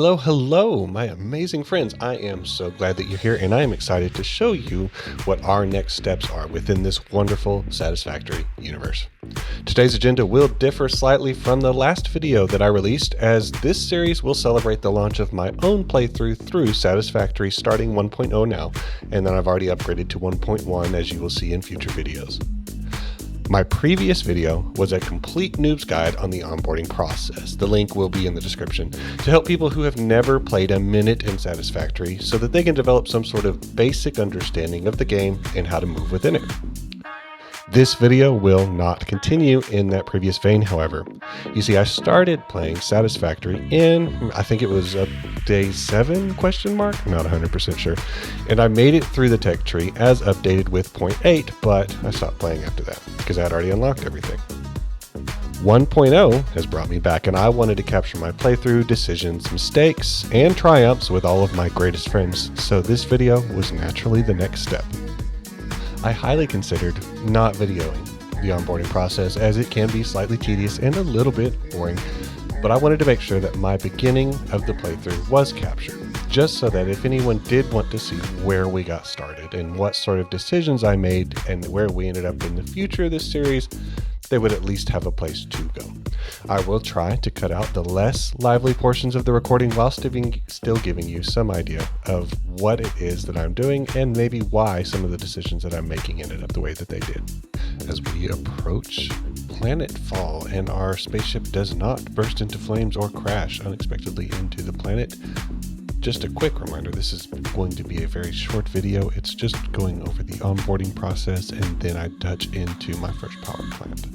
Hello, my amazing friends. I am so glad that you're here, and I am excited to show you what our next steps are within this wonderful Satisfactory universe. Today's agenda will differ slightly from the last video that I released, as this series will celebrate the launch of my own playthrough through Satisfactory starting 1.0 now, and then I've already upgraded to 1.1 as you will see in future videos. My previous video was a complete noob's guide on the onboarding process. The link will be in the description to help people who have never played a minute in Satisfactory so that they can develop some sort of basic understanding of the game and how to move within it. This video will not continue in that previous vein, however. You see, I started playing Satisfactory in, I think it was day 7, Not 100% sure. And I made it through the tech tree as updated with 0.8, but I stopped playing after that because I had already unlocked everything. 1.0 has brought me back, and I wanted to capture my playthrough, decisions, mistakes, and triumphs with all of my greatest friends, so this video was naturally the next step. I highly considered not videoing the onboarding process, as it can be slightly tedious and a little bit boring, but I wanted to make sure that my beginning of the playthrough was captured, just so that if anyone did want to see where we got started and what sort of decisions I made and where we ended up in the future of this series, they would at least have a place to go. I will try to cut out the less lively portions of the recording while still giving you some idea of what it is that I'm doing and maybe why some of the decisions that I'm making ended up the way that they did. As we approach planetfall and our spaceship does not burst into flames or crash unexpectedly into the planet, just a quick reminder, this is going to be a very short video. It's just going over the onboarding process, and then I touch into my first power plant.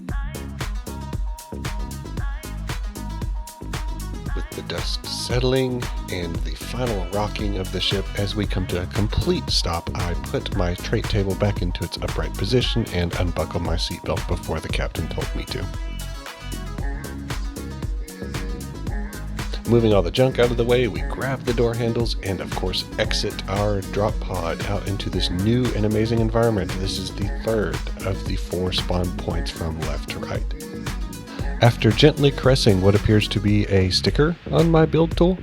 With the dust settling and the final rocking of the ship as we come to a complete stop, I put my trait table back into its upright position and unbuckle my seatbelt before the captain told me to. Moving all the junk out of the way, we grab the door handles and of course exit our drop pod out into this new and amazing environment. This is the third of the 4 spawn points from left to right. After gently caressing what appears to be a sticker on my build tool,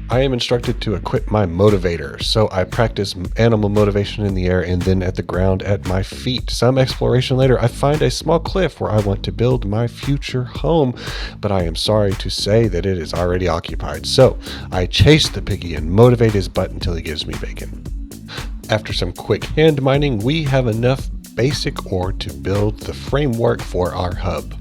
I am instructed to equip my motivator, so I practice animal motivation in the air and then at the ground at my feet. Some exploration later, I find a small cliff where I want to build my future home, but I am sorry to say that it is already occupied, so I chase the piggy and motivate his butt until he gives me bacon. After some quick hand mining, we have enough basic ore to build the framework for our hub.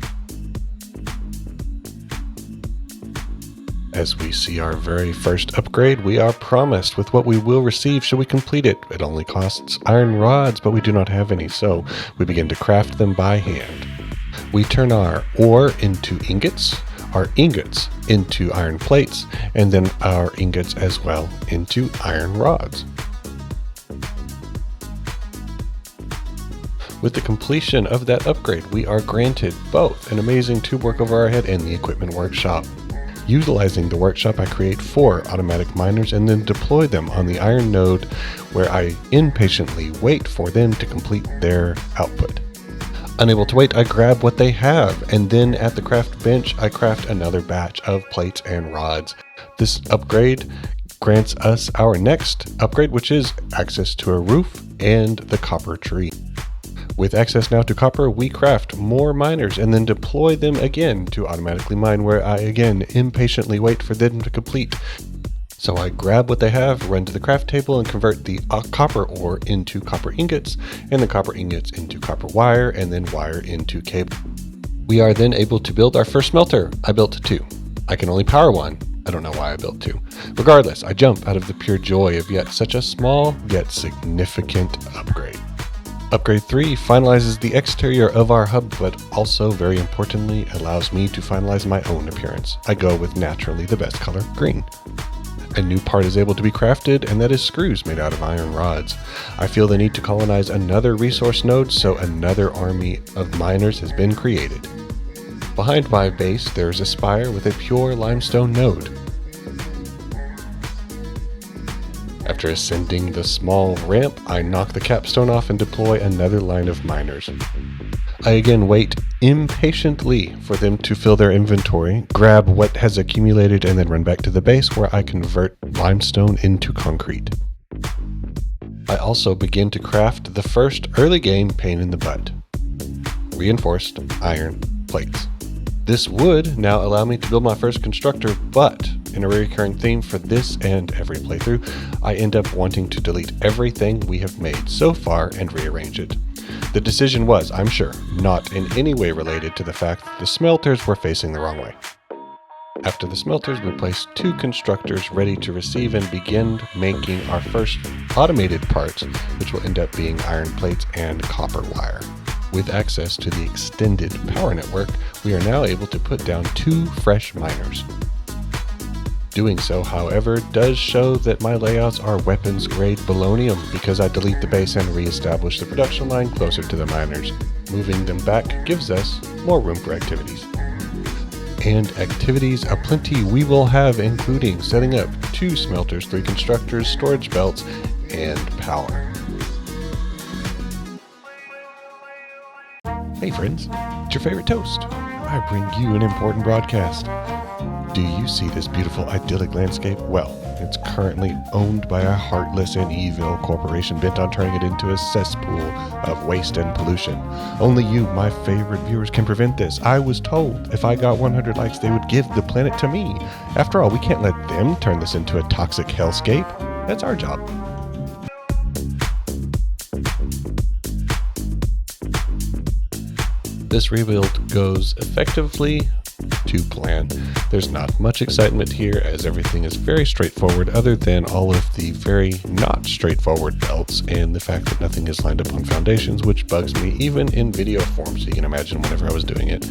As we see our very first upgrade, we are promised with what we will receive should we complete it. It only costs iron rods, but we do not have any, so we begin to craft them by hand. We turn our ore into ingots, our ingots into iron plates, and then our ingots as well into iron rods. With the completion of that upgrade, we are granted both an amazing tube work over our head and the equipment workshop. Utilizing the workshop, I create 4 automatic miners and then deploy them on the iron node, where I impatiently wait for them to complete their output. Unable to wait, I grab what they have, and then at the craft bench, I craft another batch of plates and rods. This upgrade grants us our next upgrade, which is access to a roof and the copper tree. With access now to copper, we craft more miners and then deploy them again to automatically mine, where I again impatiently wait for them to complete. So I grab what they have, run to the craft table, and convert the copper ore into copper ingots, and the copper ingots into copper wire, and then wire into cable. We are then able to build our first smelter. I built 2. I can only power 1. I don't know why I built 2. Regardless, I jump out of the pure joy of yet such a small yet significant upgrade. Upgrade 3 finalizes the exterior of our hub, but also, very importantly, allows me to finalize my own appearance. I go with naturally the best color, green. A new part is able to be crafted, and that is screws made out of iron rods. I feel the need to colonize another resource node, so another army of miners has been created. Behind my base, there is a spire with a pure limestone node. After ascending the small ramp, I knock the capstone off and deploy another line of miners. I again wait impatiently for them to fill their inventory, grab what has accumulated, and then run back to the base where I convert limestone into concrete. I also begin to craft the first early game pain in the butt: reinforced iron plates. This would now allow me to build my first constructor, but in a recurring theme for this and every playthrough, I end up wanting to delete everything we have made so far and rearrange it. The decision was, I'm sure, not in any way related to the fact that the smelters were facing the wrong way. After the smelters, we placed 2 constructors ready to receive and begin making our first automated parts, which will end up being iron plates and copper wire. With access to the extended power network, we are now able to put down 2 fresh miners. Doing so, however, does show that my layouts are weapons-grade balonium because I delete the base and re-establish the production line closer to the miners. Moving them back gives us more room for activities. And activities aplenty we will have, including setting up 2 smelters, 3 constructors, storage belts, and power. Hey friends, it's your favorite toast. I bring you an important broadcast. Do you see this beautiful idyllic landscape? Well, it's currently owned by a heartless and evil corporation bent on turning it into a cesspool of waste and pollution. Only you, my favorite viewers, can prevent this. I was told if I got 100 likes, they would give the planet to me. After all, we can't let them turn this into a toxic hellscape. That's our job. This rebuild goes effectively to plan. There's not much excitement here as everything is very straightforward other than all of the very not straightforward belts and the fact that nothing is lined up on foundations, which bugs me even in video form, so you can imagine whenever I was doing it.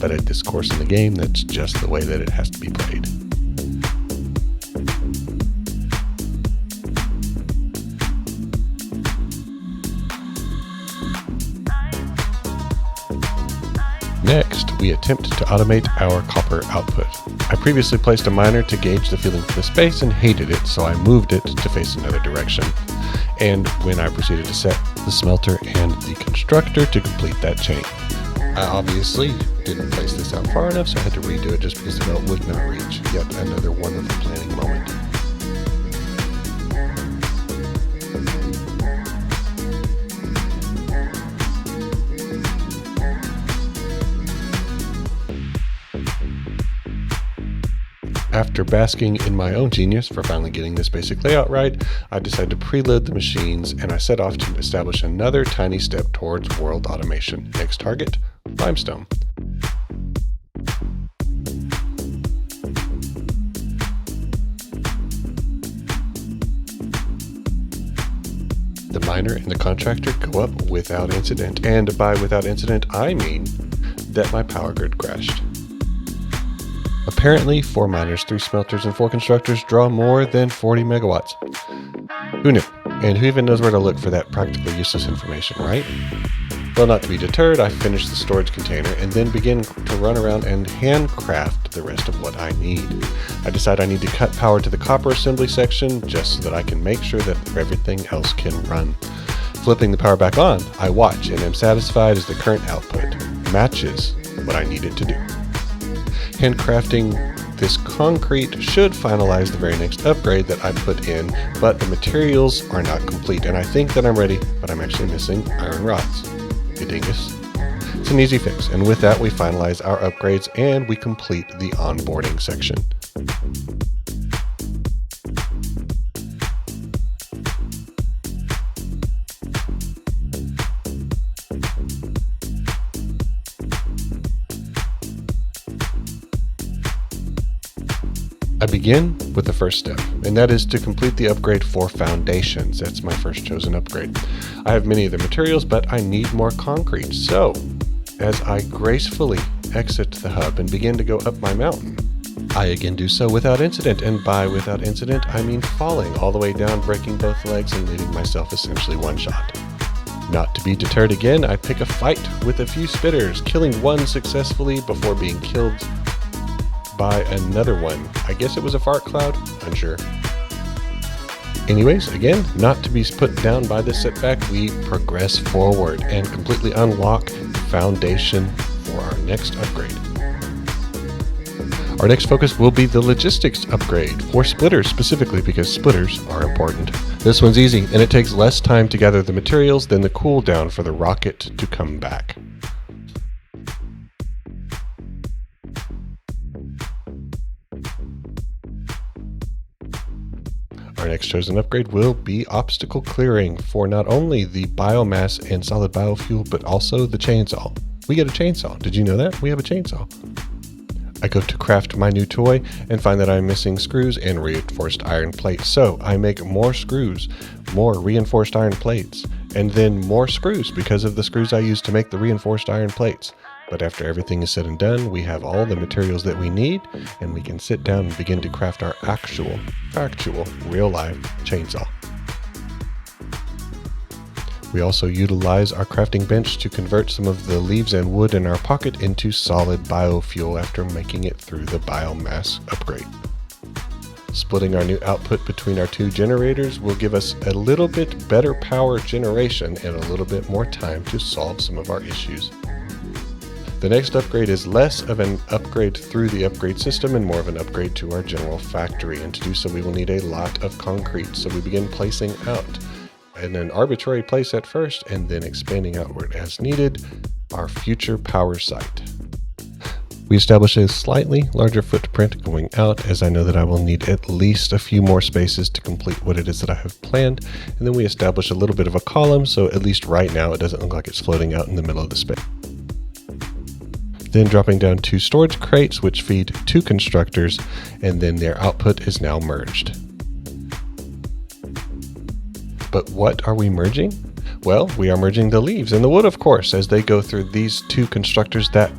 But at this course in the game, that's just the way that it has to be played. Next, we attempt to automate our copper output. I previously placed a miner to gauge the feeling for the space and hated it, so I moved it to face another direction. And when I proceeded to set the smelter and the constructor to complete that chain. I obviously didn't place this out far enough, so I had to redo it just because the belt would not reach. Yet another wonderful planning moment. After basking in my own genius for finally getting this basic layout right, I decided to preload the machines and I set off to establish another tiny step towards world automation. Next target, Limestone. The miner and the contractor go up without incident, and by without incident I mean that my power grid crashed. Apparently, 4 miners, 3 smelters, and 4 constructors draw more than 40 megawatts. Who knew? And who even knows where to look for that practically useless information, right? Well, not to be deterred, I finish the storage container and then begin to run around and handcraft the rest of what I need. I decide I need to cut power to the copper assembly section just so that I can make sure that everything else can run. Flipping the power back on, I watch and am satisfied as the current output matches what I need it to do. Handcrafting this concrete should finalize the very next upgrade that I put in, but the materials are not complete, and I think that I'm ready, but I'm actually missing iron rods. You dingus. It's an easy fix, and with that we finalize our upgrades and we complete the onboarding section. I begin with the first step, and that is to complete the upgrade for foundations. That's my first chosen upgrade. I have many of the materials, but I need more concrete. So, as I gracefully exit the hub and begin to go up my mountain, I again do so without incident, and by without incident, I mean falling all the way down, breaking both legs, and leaving myself essentially one shot. Not to be deterred again, I pick a fight with a few spitters, killing one successfully before being killed by another one. I guess it was a fart cloud, unsure. Anyways, again, not to be put down by this setback, we progress forward and completely unlock foundation for our next upgrade. Our next focus will be the logistics upgrade for splitters specifically, because splitters are important. This one's easy, and it takes less time to gather the materials than the cooldown for the rocket to come back. Our next chosen upgrade will be obstacle clearing for not only the biomass and solid biofuel, but also the chainsaw. We get a chainsaw. Did you know that? We have a chainsaw. I go to craft my new toy and find that I'm missing screws and reinforced iron plates. So I make more screws, more reinforced iron plates, and then more screws because of the screws I use to make the reinforced iron plates. But after everything is said and done, we have all the materials that we need, and we can sit down and begin to craft our actual, real-life chainsaw. We also utilize our crafting bench to convert some of the leaves and wood in our pocket into solid biofuel after making it through the biomass upgrade. Splitting our new output between our two generators will give us a little bit better power generation and a little bit more time to solve some of our issues. The next upgrade is less of an upgrade through the upgrade system and more of an upgrade to our general factory, and to do so we will need a lot of concrete, so we begin placing out in an arbitrary place at first and then expanding outward as needed our future power site. We establish a slightly larger footprint going out, as I know that I will need at least a few more spaces to complete what it is that I have planned, and then we establish a little bit of a column, so at least right now it doesn't look like it's floating out in the middle of the space. Then dropping down 2 storage crates which feed 2 constructors, and then their output is now merged. But what are we merging? Well, we are merging the leaves and the wood, of course. As they go through these 2 constructors, that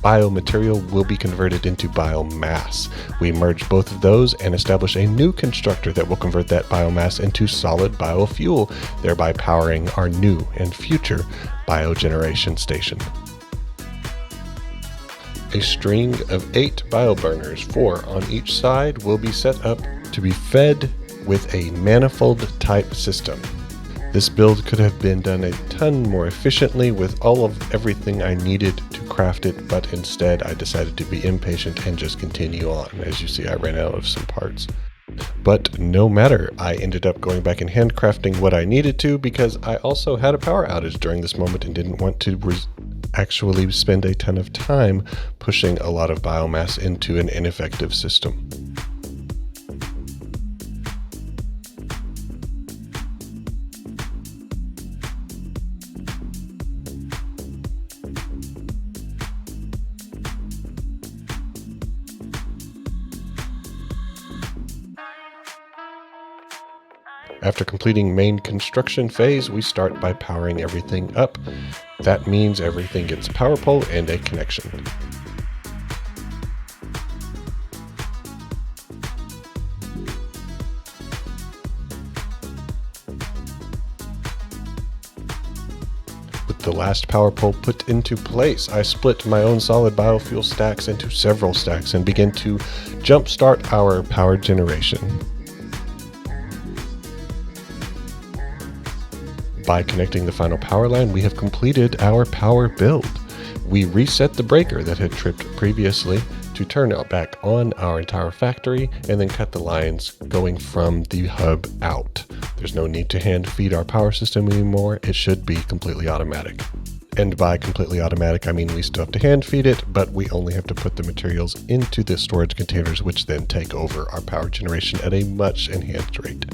biomaterial will be converted into biomass. We merge both of those and establish a new constructor that will convert that biomass into solid biofuel, thereby powering our new and future biogeneration station. A string of 8 bioburners, 4 on each side, will be set up to be fed with a manifold type system. This build could have been done a ton more efficiently with all of everything I needed to craft it, but instead I decided to be impatient and just continue on. As you see, I ran out of some parts. But no matter, I ended up going back and handcrafting what I needed to, because I also had a power outage during this moment and didn't want to actually spend a ton of time pushing a lot of biomass into an ineffective system. After completing main construction phase, we start by powering everything up. That means everything gets a power pole and a connection. With the last power pole put into place, I split my own solid biofuel stacks into several stacks and begin to jumpstart our power generation. By connecting the final power line, we have completed our power build. We reset the breaker that had tripped previously to turn it back on our entire factory, and then cut the lines going from the hub out. There's no need to hand feed our power system anymore. It should be completely automatic. And by completely automatic, I mean we still have to hand feed it, but we only have to put the materials into the storage containers, which then take over our power generation at a much enhanced rate.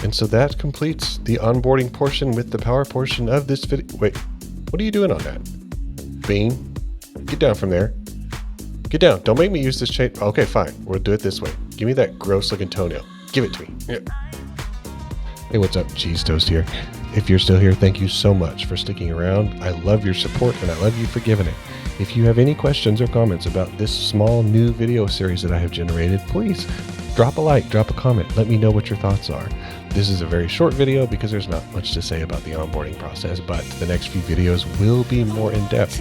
And so that completes the onboarding portion with the power portion of this video. Wait, what are you doing on that? Bean, get down from there. Get down. Don't make me use this chain. Okay, fine. We'll do it this way. Give me that gross looking toenail. Give it to me. Yeah. Hey, what's up? Cheese Toast here. If you're still here, thank you so much for sticking around. I love your support and I love you for giving it. If you have any questions or comments about this small new video series that I have generated, please drop a like, drop a comment. Let me know what your thoughts are. This is a very short video because there's not much to say about the onboarding process, but the next few videos will be more in depth.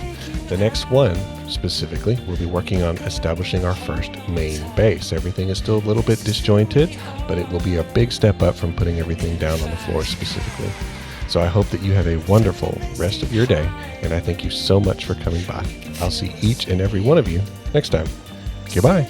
The next one, specifically, we'll be working on establishing our first main base. Everything is still a little bit disjointed, but it will be a big step up from putting everything down on the floor specifically. So I hope that you have a wonderful rest of your day, and I thank you so much for coming by. I'll see each and every one of you next time. Goodbye.